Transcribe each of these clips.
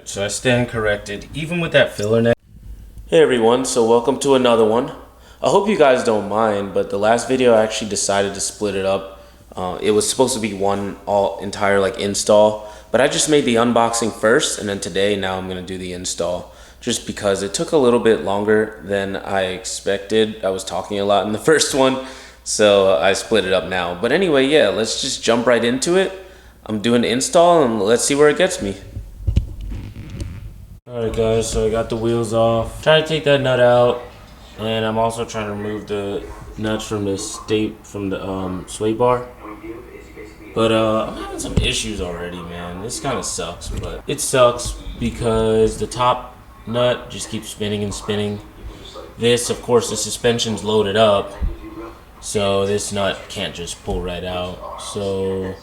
Alright, so I stand corrected, even with that filler neck. Hey everyone, so welcome to another one. I hope you guys don't mind, but the last video I actually decided to split it up. It was supposed to be one entire like install, but I just made the unboxing first, and then today now I'm gonna do the install. Just because it took a little bit longer than I expected. I was talking a lot in the first one, so I split it up now. But anyway, yeah, let's just jump right into it. I'm doing the install and let's see where it gets me. Alright guys, so I got the wheels off. Trying to take that nut out, and I'm also trying to remove the nuts from the sway bar. But I'm having some issues already, man. This kind of sucks, but it sucks because the top nut just keeps spinning and spinning. This, of course, the suspension's loaded up, so this nut can't just pull right out. So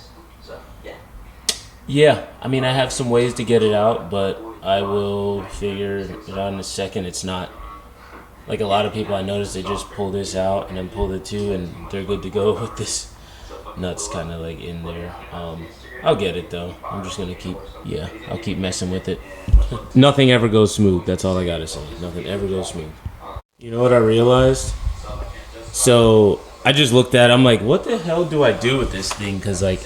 yeah, I mean, I have some ways to get it out, but I will figure it out in a second. It's not like a lot of people I notice, they just pull this out and then pull the two and they're good to go with this nuts kind of like in there. I'll get it though. I'm just gonna I'll keep messing with it. Nothing ever goes smooth. That's all I gotta say. Nothing ever goes smooth. You know what I realized? So I just looked at it, I'm like, what the hell do I do with this thing? Cause like,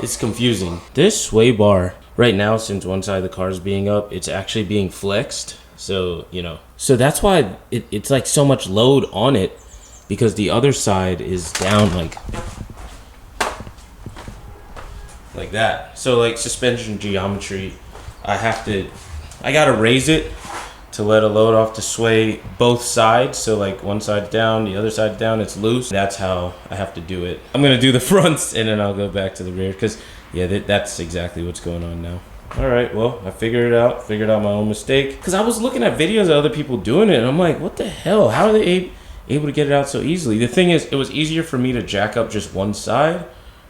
it's confusing. This sway bar right now, since one side of the car is being up, it's actually being flexed. So, you know, so that's why it's like so much load on it, because the other side is down like that. So like suspension geometry, I gotta raise it to let a load off to sway both sides. So like one side's down, the other side's down, it's loose. That's how I have to do it. I'm gonna do the fronts and then I'll go back to the rear, because yeah, that's exactly what's going on now. All right, well, I figured out my own mistake, because I was looking at videos of other people doing it and I'm like, what the hell? How are they able to get it out so easily? The thing is, it was easier for me to jack up just one side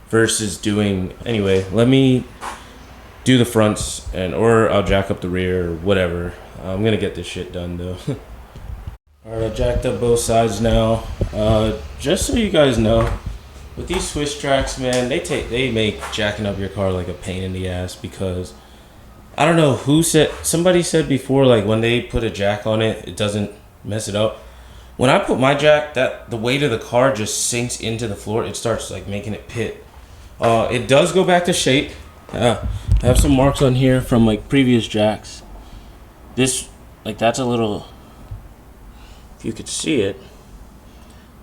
versus doing, anyway, let me do the fronts or I'll jack up the rear or whatever. I'm gonna get this shit done though. All right, I jacked up both sides now. Just so you guys know, with these Swiss tracks, man, they make jacking up your car like a pain in the ass, because I don't know who said, somebody said before, like when they put a jack on it, it doesn't mess it up. When I put my jack, the weight of the car just sinks into the floor. It starts like making it pit. It does go back to shape. I have some marks on here from like previous jacks. This, like, that's a little, if you could see it,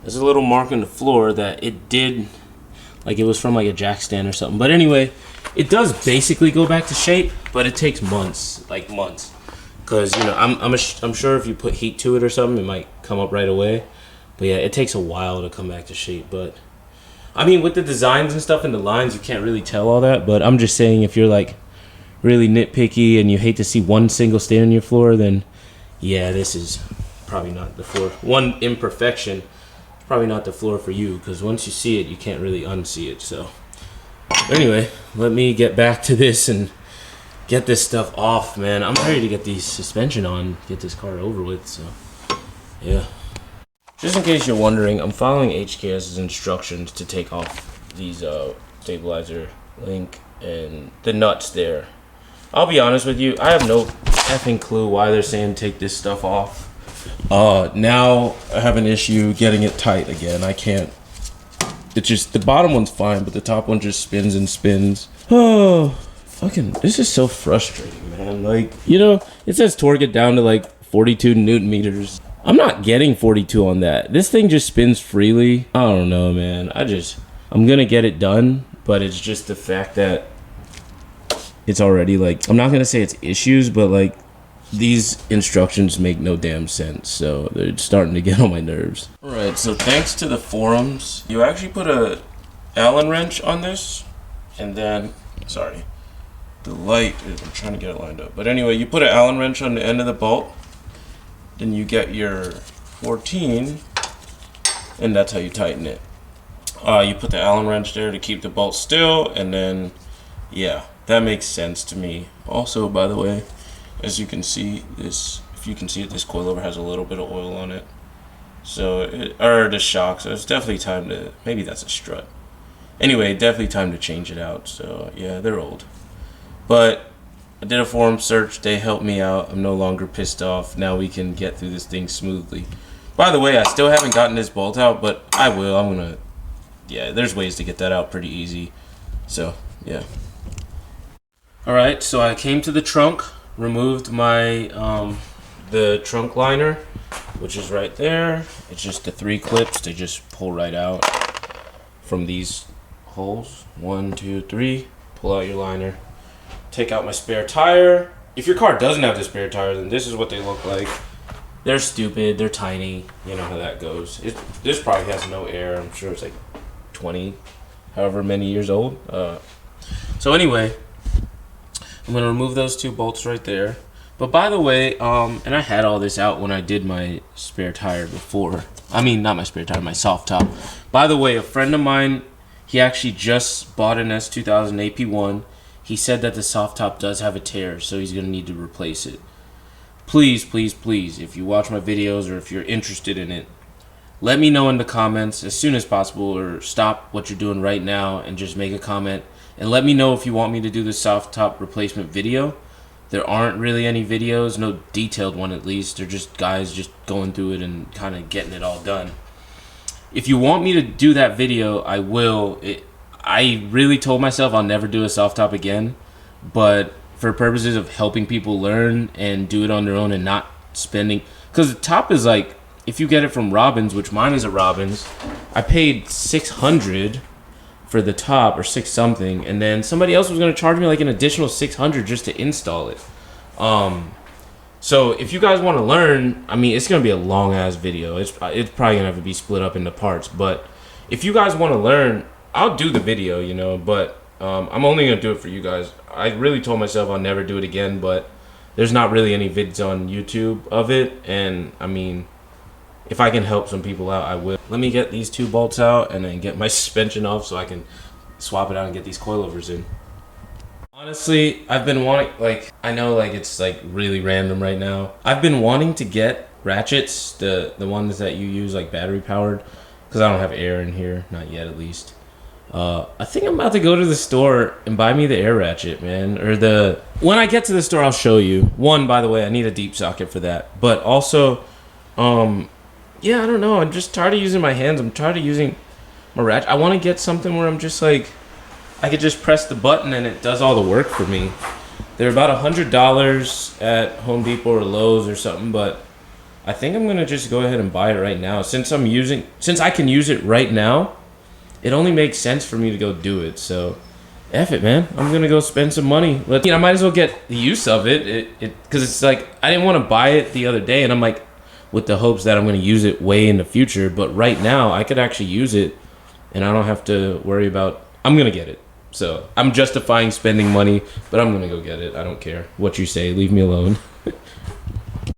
there's a little mark in the floor that it did, like it was from like a jack stand or something. But anyway, it does basically go back to shape, but it takes months, like months. Because, you know, I'm sure if you put heat to it or something, it might come up right away. But yeah, it takes a while to come back to shape. But I mean, with the designs and stuff and the lines, you can't really tell all that. But I'm just saying, if you're like really nitpicky and you hate to see one single stain on your floor, then yeah, this is probably not the floor. One imperfection, probably not the floor for you, because once you see it, you can't really unsee it. So anyway, let me get back to this and get this stuff off, man. I'm ready to get the suspension on, get this car over with. So yeah, just in case you're wondering, I'm following HKS's instructions to take off these stabilizer link and the nuts there. I'll be honest with you, I have no effing clue why they're saying take this stuff off. Now I have an issue getting it tight again. I can't. It's just, the bottom one's fine, but the top one just spins and spins. Oh, fucking, this is so frustrating, man. Like, you know, it says torque it down to like 42 Newton meters. I'm not getting 42 on that. This thing just spins freely. I don't know, man. I'm gonna get it done, but it's just the fact that it's already like, I'm not gonna say it's issues, but like these instructions make no damn sense, so they're starting to get on my nerves. All right, so thanks to the forums, you actually put a Allen wrench on this, and then, sorry, the light, I'm trying to get it lined up, but anyway, you put an Allen wrench on the end of the bolt, then you get your 14, and that's how you tighten it. You put the Allen wrench there to keep the bolt still, and then, yeah, that makes sense to me. Also, by the way, as you can see, this, if you can see it, this coilover has a little bit of oil on it. So, or the shock, so it's definitely time to, maybe that's a strut. Anyway, definitely time to change it out. So, yeah, they're old. But I did a forum search. They helped me out. I'm no longer pissed off. Now we can get through this thing smoothly. By the way, I still haven't gotten this bolt out, but I will. I'm gonna, yeah, there's ways to get that out pretty easy. So, yeah. Alright, so I came to the trunk, removed my, the trunk liner, which is right there. It's just the 3 clips. They just pull right out from these holes. 1, 2, 3. Pull out your liner. Take out my spare tire. If your car doesn't have the spare tire, then this is what they look like. They're stupid. They're tiny. You know how that goes. This probably has no air. I'm sure it's like 20, however many years old. So anyway, I'm going to remove those 2 bolts right there. But by the way, and I had all this out when I did my spare tire before. I mean, not my spare tire, my soft top. By the way, a friend of mine, he actually just bought an S2000 AP1. He said that the soft top does have a tear, so he's going to need to replace it. Please, please, please, if you watch my videos or if you're interested in it, let me know in the comments as soon as possible, or stop what you're doing right now and just make a comment. And let me know if you want me to do the soft top replacement video. There aren't really any videos, no detailed one at least. They're just guys just going through it and kind of getting it all done. If you want me to do that video, I will. I really told myself I'll never do a soft top again, but for purposes of helping people learn and do it on their own and not spending, because the top is like, if you get it from Robbins, which mine is a Robbins, I paid $600 for the top, or 6 something, and then somebody else was going to charge me like an additional $600 just to install it. So if you guys want to learn, I mean, it's going to be a long ass video. It's probably going to have to be split up into parts, but if you guys want to learn, I'll do the video, you know, but I'm only going to do it for you guys. I really told myself I'll never do it again, but there's not really any vids on YouTube of it, and I mean, if I can help some people out, I will. Let me get these 2 bolts out and then get my suspension off so I can swap it out and get these coilovers in. Honestly, I've been wanting, like, I know like it's like really random right now. I've been wanting to get ratchets, the ones that you use like battery powered, because I don't have air in here, not yet at least. I think I'm about to go to the store and buy me the air ratchet, man. Or when I get to the store, I'll show you. One, by the way, I need a deep socket for that. But also, yeah, I don't know. I'm just tired of using my hands. I'm tired of using my ratchet. I want to get something where I'm just like, I could just press the button and it does all the work for me. They're about $100 at Home Depot or Lowe's or something, but I think I'm gonna just go ahead and buy it right now. Since I can use it right now, it only makes sense for me to go do it. So, F it, man. I'm gonna go spend some money. I might as well get the use of it. Because it's like, I didn't want to buy it the other day, and I'm like, with the hopes that I'm gonna use it way in the future. But right now, I could actually use it, and I don't have to worry about. I'm gonna get it. So I'm justifying spending money, but I'm gonna go get it. I don't care what you say. Leave me alone.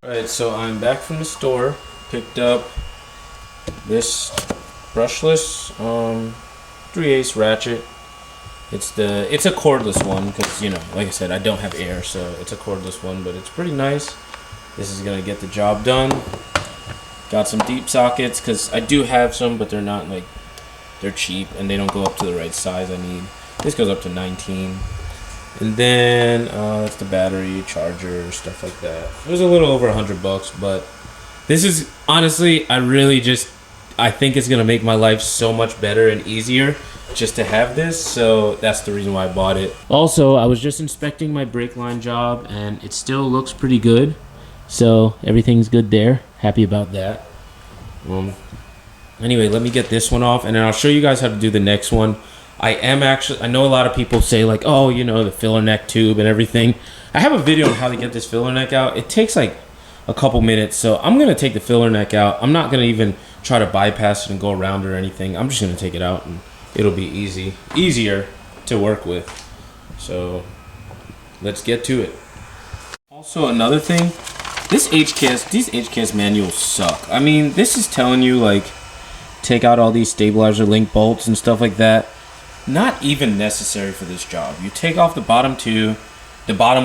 Alright, so I'm back from the store. Picked up this brushless 3/8 ratchet. It's a cordless one because, you know, like I said, I don't have air, so it's a cordless one, but it's pretty nice. This is gonna get the job done. Got some deep sockets because I do have some, but they're not like, they're cheap and they don't go up to the right size I need. This goes up to 19. And then that's the battery, charger, stuff like that. It was a little over $100, but this is honestly, I think it's gonna make my life so much better and easier just to have this. So that's the reason why I bought it. Also, I was just inspecting my brake line job and it still looks pretty good. So everything's good there. Happy about that. Anyway, let me get this one off and then I'll show you guys how to do the next one. I know a lot of people say like, oh, you know, the filler neck tube and everything. I have a video on how to get this filler neck out. It takes like a couple minutes, so I'm gonna take the filler neck out. I'm not gonna even try to bypass it and go around or anything. I'm just gonna take it out and it'll be easier to work with. So let's get to it. Also, another thing, these HKS manuals suck. I mean, this is telling you like, take out all these stabilizer link bolts and stuff like that. Not even necessary for this job. You take off the bottom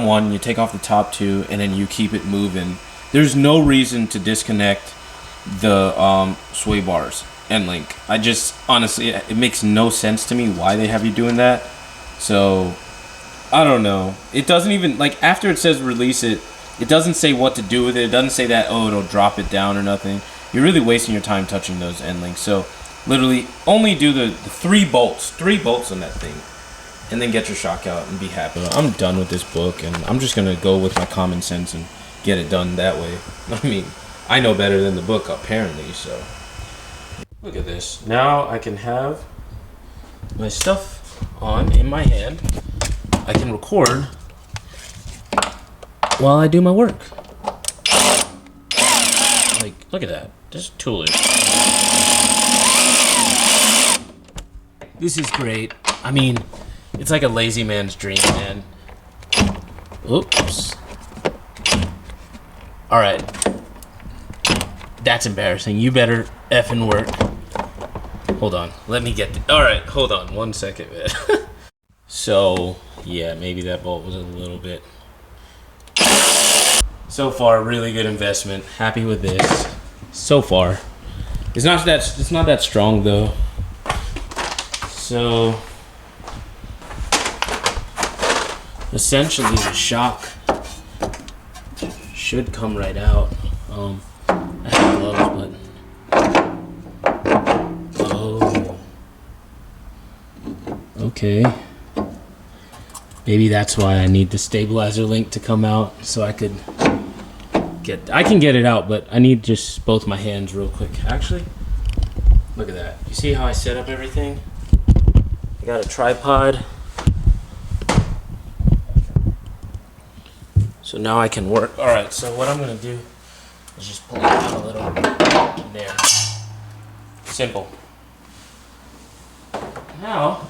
one, you take off the top 2, and then you keep it moving. There's no reason to disconnect the sway bars and link. Honestly, it makes no sense to me why they have you doing that. So I don't know. It doesn't even, like, after it says release it, it doesn't say what to do with it. It doesn't say that, oh, it'll drop it down or nothing. You're really wasting your time touching those end links. So, literally, only do the 3 bolts. 3 bolts on that thing. And then get your shock out and be happy. I'm done with this book, and I'm just going to go with my common sense and get it done that way. I mean, I know better than the book, apparently, so. Look at this. Now I can have my stuff on in my hand. I can record while I do my work. Like, look at that. Just toolish. This is great. I mean, it's like a lazy man's dream, man. Oops. Alright. That's embarrassing. You better effing work. Hold on. Let me get... Alright, hold on. 1 second, man. So, yeah, maybe that bolt was a little bit... So far, really good investment. Happy with this. So far. It's not that strong, though. So... essentially, the shock should come right out. I have gloves, but... Oh. Okay. Maybe that's why I need the stabilizer link to come out, so I could get... I can get it out, but I need just both my hands real quick. Actually, look at that. You see how I set up everything? I got a tripod. So now I can work. Alright, so what I'm going to do is just pull it out a little. There. Simple. Now,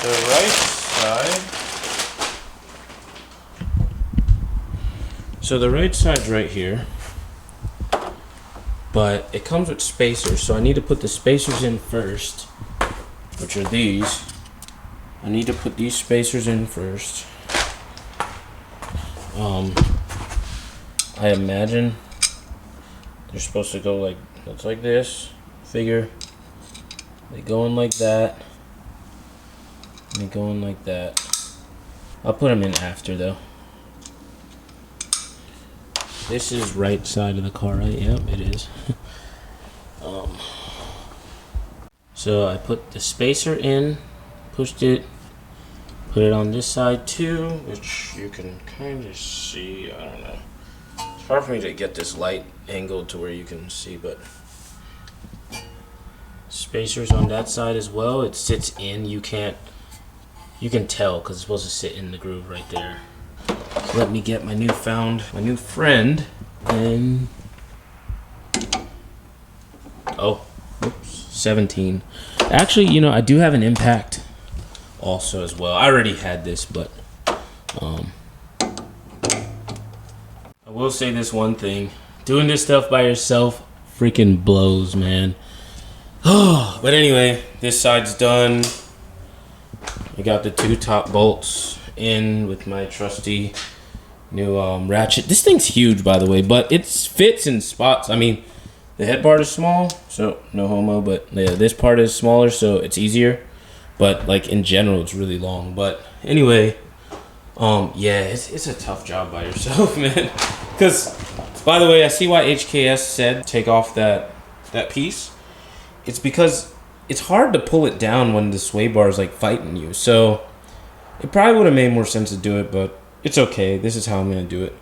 the right side. So the right side's right here. But it comes with spacers, so I need to put the spacers in first, which are these. I need to put these spacers in first. I imagine they're supposed to go like, looks like this. Figure they go in like that. They go in like that. I'll put them in after though. This is right side of the car, right? Yep, it is. So I put the spacer in. Pushed it, put it on this side too, which you can kind of see. I don't know. It's hard for me to get this light angled to where you can see, but spacers on that side as well. It sits in. You can tell because it's supposed to sit in the groove right there. So let me get my new friend, and oh, oops, 17. Actually, you know, I do have an impact also as well. I already had this, but I will say this one thing. Doing this stuff by yourself freaking blows, man. But anyway, this side's done. I got the 2 top bolts in with my trusty new ratchet. This thing's huge, by the way, but it fits in spots. I mean, the head part is small, so no homo, but yeah, this part is smaller, so it's easier. But like in general, it's really long. But anyway, yeah, it's a tough job by yourself, man. Because, by the way, I see why HKS said take off that piece. It's because it's hard to pull it down when the sway bar is like fighting you. So it probably would have made more sense to do it, but it's okay. This is how I'm gonna do it.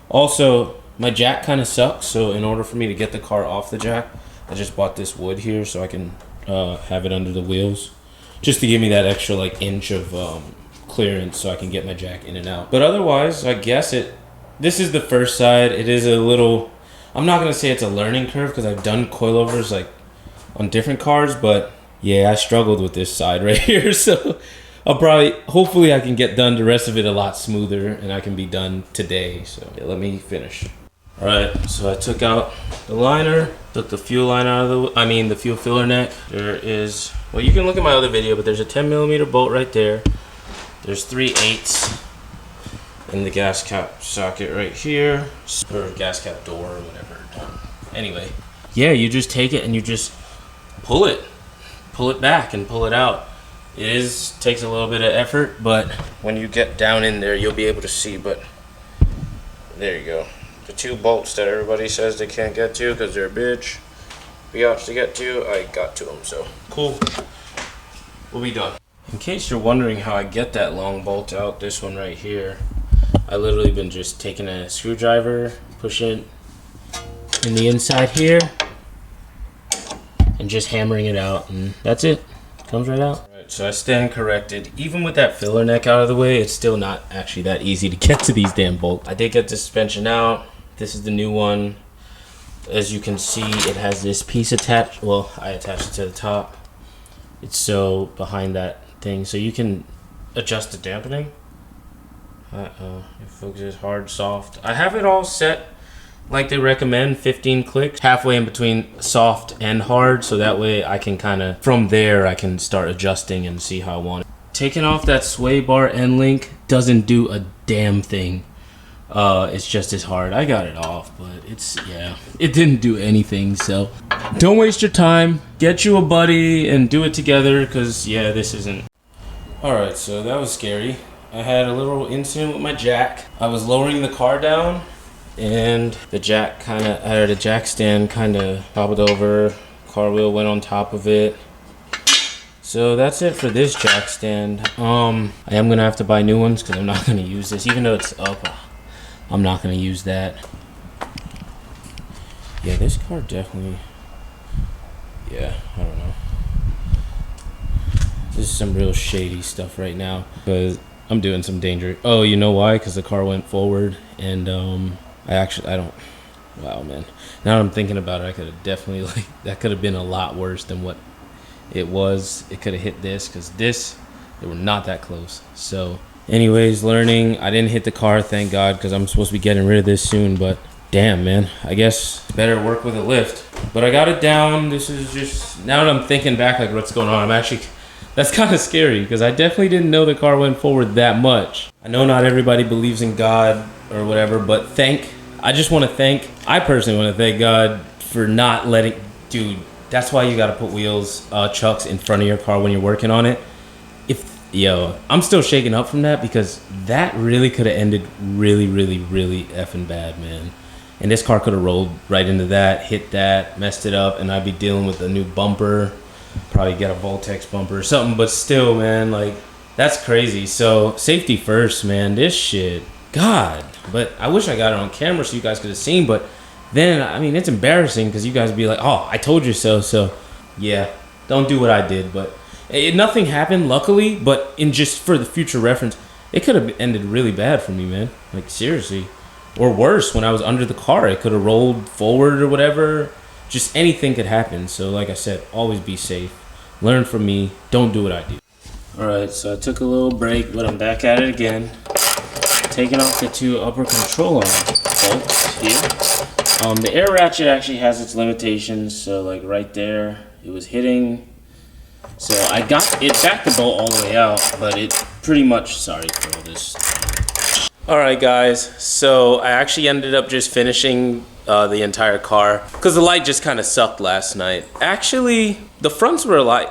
Also, my jack kind of sucks. So in order for me to get the car off the jack, I just bought this wood here so I can have it under the wheels. Just to give me that extra like inch of clearance so I can get my jack in and out. But otherwise, I guess this is the first side. It is a little, I'm not going to say it's a learning curve because I've done coilovers like on different cars, but yeah, I struggled with this side right here. So I'll probably, hopefully I can get done the rest of it a lot smoother and I can be done today. So yeah, let me finish. All right, so I took out the liner, took the fuel line out of the fuel filler neck. There is, well, you can look at my other video, but there's a 10mm bolt right there. There's 3/8 in the gas cap socket right here, or gas cap door or whatever. Anyway, yeah, you just take it and you just pull it. pull it back and pull it out. Takes a little bit of effort, but when you get down in there, you'll be able to see. But there you go. The 2 bolts that everybody says they can't get to because they're a bitch. To get to, I got to them, so cool. We'll be done. In case you're wondering how I get that long bolt out, this one right here, I literally been just taking a screwdriver, pushing it in the inside here, and just hammering it out, and that's it. Comes right out. Right, so I stand corrected. Even with that filler neck out of the way, it's still not actually that easy to get to these damn bolts. I did get the suspension out. This is the new one. As you can see, it has this piece attached. Well, I attached it to the top. It's so behind that thing, so you can adjust the dampening. It focuses hard, soft. I have it all set like they recommend, 15 clicks, halfway in between soft and hard, so that way I can kind of, from there, I can start adjusting and see how I want it. Taking off that sway bar end link doesn't do a damn thing. It's just as hard. I got it off, but it didn't do anything. So don't waste your time. Get you a buddy and do it together, because this isn't. Alright, so that was scary. I had a little incident with my jack. I was lowering the car down, and the jack the jack stand kind of toppled over. Car wheel went on top of it. So that's it for this jack stand. I am gonna have to buy new ones because I'm not gonna use this, even though it's up. I'm not gonna use that. Yeah, this car definitely. Yeah, I don't know. This is some real shady stuff right now, because I'm doing some danger. Oh, you know why? Because the car went forward, and I don't. Wow, man. Now that I'm thinking about it, I could have definitely that could have been a lot worse than what it was. It could have hit this, because they were not that close. So, anyways, learning. I didn't hit the car, thank God, because I'm supposed to be getting rid of this soon. But damn, man, I guess better work with a lift. But I got it down. This is just, now that I'm thinking back, like what's going on, that's kind of scary, because I definitely didn't know the car went forward that much. I know not everybody believes in God or whatever, but I personally want to thank God for not letting, dude, that's why you got to put wheels, chucks in front of your car when you're working on it. I'm still shaking up from that, because that really could have ended really, really, really effing bad, man. And this car could have rolled right into that, hit that, messed it up, and I'd be dealing with a new bumper, probably get a Voltex bumper or something. But still, man, like, that's crazy. So safety first, man. This shit, God. But I wish I got it on camera so you guys could have seen. But then, I mean, it's embarrassing, because you guys would be like, oh, I told you so. So yeah, don't do what I did. But nothing happened, luckily, but just for the future reference, it could have ended really bad for me, man. Like, seriously. Or worse, when I was under the car, it could have rolled forward or whatever. Just anything could happen. So like I said, always be safe. Learn from me. Don't do what I do. Alright, so I took a little break, but I'm back at it again. Taking off the 2 upper control arm bolts here. The air ratchet actually has its limitations. So like right there, it was hitting. So I got it back the bolt all the way out, but it pretty much, sorry for all this. Alright guys, so I actually ended up just finishing the entire car, because the light just kind of sucked last night. Actually, the fronts were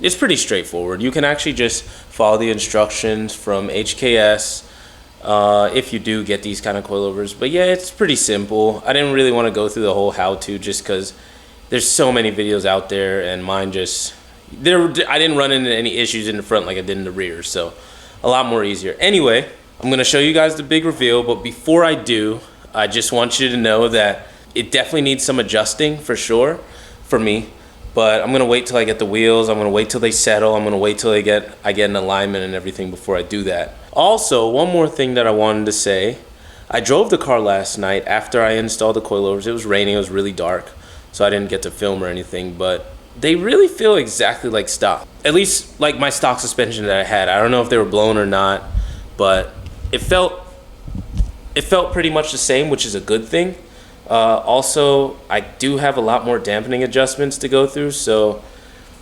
it's pretty straightforward. You can actually just follow the instructions from HKS if you do get these kind of coilovers. But yeah, it's pretty simple. I didn't really want to go through the whole how-to, just because there's so many videos out there, and mine just... I didn't run into any issues in the front like I did in the rear, so a lot more easier. Anyway, I'm going to show you guys the big reveal, but before I do, I just want you to know that it definitely needs some adjusting for sure for me, but I'm going to wait till I get the wheels. I'm going to wait till they settle. I'm going to wait till I get an alignment and everything before I do that. Also, one more thing that I wanted to say. I drove the car last night after I installed the coilovers. It was raining. It was really dark, so I didn't get to film or anything, but they really feel exactly like stock. At least like my stock suspension that I had. I don't know if they were blown or not, but it felt pretty much the same, which is a good thing. Also, I do have a lot more dampening adjustments to go through, so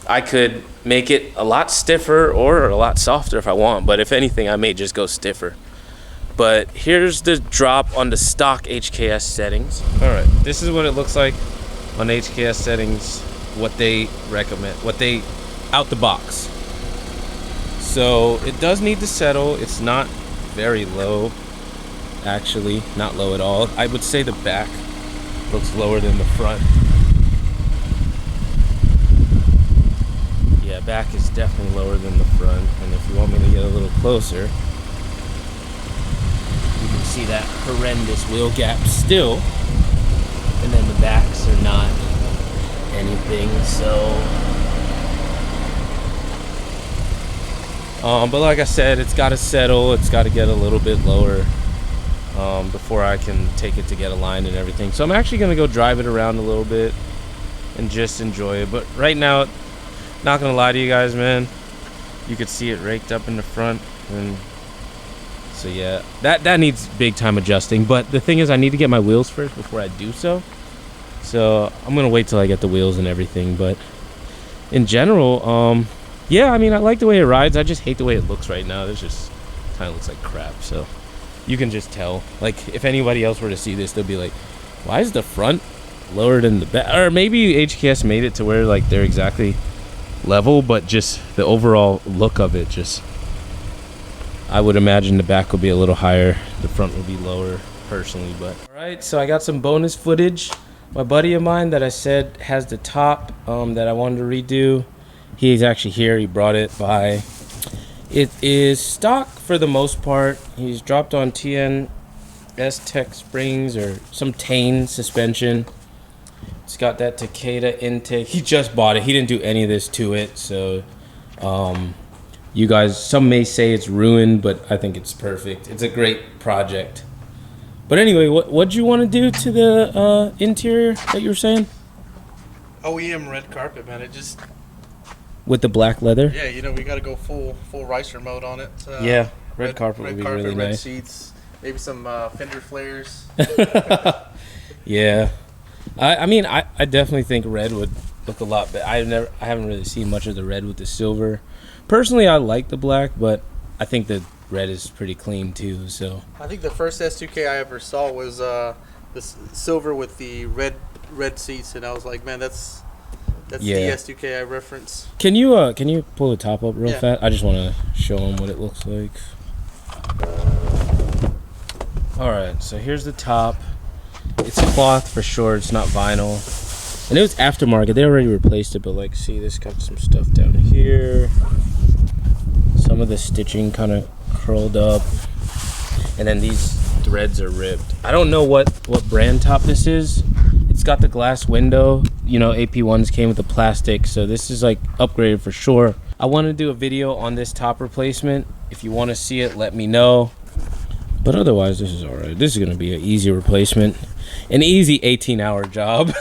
I could make it a lot stiffer or a lot softer if I want, but if anything, I may just go stiffer. But here's the drop on the stock HKS settings. All right, this is what it looks like on HKS settings. what they recommend, what they out the box. So it does need to settle. It's not very low, actually, not low at all. I would say the back looks lower than the front. Yeah, back is definitely lower than the front. And if you want me to get a little closer, you can see that horrendous wheel gap still. And then the backs are not anything, so but like I said, it's got to settle. It's got to get a little bit lower before I can take it to get aligned and everything. So I'm actually going to go drive it around a little bit and just enjoy it. But right now, not going to lie to you guys, man, you could see it raked up in the front. And so yeah, that needs big time adjusting. But the thing is, I need to get my wheels first before I do so. So I'm going to wait till I get the wheels and everything. But in general, yeah, I mean, I like the way it rides. I just hate the way it looks right now. It just kind of looks like crap. So you can just tell. Like, if anybody else were to see this, they'll be like, why is the front lower than the back? Or maybe HKS made it to where, like, they're exactly level, but just the overall look of it, just, I would imagine the back will be a little higher. The front will be lower, personally. But all right, so I got some bonus footage. My buddy of mine that I said has the top that I wanted to redo, he's actually here. He brought it by. It is stock for the most part. He's dropped on TN S-Tech springs or some Tane suspension. It's got that Takeda intake. He just bought it. He didn't do any of this to it. So you guys, some may say it's ruined, but I think it's perfect. It's a great project. But anyway, what'd you want to do to the interior that you were saying? OEM red carpet, man. It just... With the black leather? Yeah, you know, we got to go full ricer mode on it. Yeah, red carpet would be really red nice. Seats, maybe some fender flares. Yeah, I mean, I definitely think red would look a lot better. I haven't really seen much of the red with the silver. Personally, I like the black, but I think the red is pretty clean too. So I think the first S2K I ever saw was the silver with the red seats, and I was like, man, that's yeah. the S2K I reference. Can you pull the top up real Yeah. fast? I just want to show them what it looks like. All right, so here's the top. It's cloth for sure. It's not vinyl. And it was aftermarket. They already replaced it, but like, see, this got some stuff down here. Some of the stitching kind of curled up. And then these threads are ripped. I don't know what brand top this is. It's got the glass window. You know, AP1s came with the plastic, so this is like upgraded for sure. I want to do a video on this top replacement. If you want to see it, let me know. But otherwise, this is all right. This is going to be an easy replacement. An easy 18-hour job.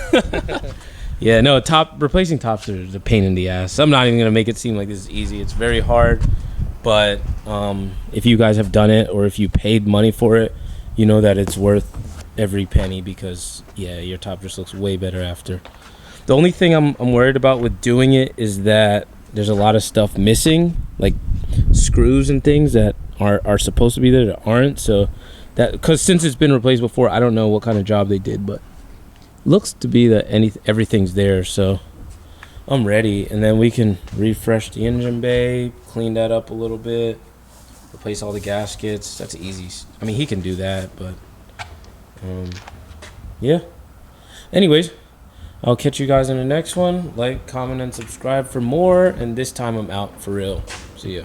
Yeah, no, replacing tops are a pain in the ass. I'm not even going to make it seem like this is easy. It's very hard. But if you guys have done it, or if you paid money for it, you know that it's worth every penny, because yeah, your top just looks way better after. The only thing I'm worried about with doing it is that there's a lot of stuff missing, like screws and things that are supposed to be there that aren't. So that, because since it's been replaced before, I don't know what kind of job they did, but looks to be that everything's there. So I'm ready, and then we can refresh the engine bay, clean that up a little bit, replace all the gaskets. That's easy. I mean, he can do that, but yeah. Anyways, I'll catch you guys in the next one. Like, comment, and subscribe for more. And this time I'm out for real. See ya.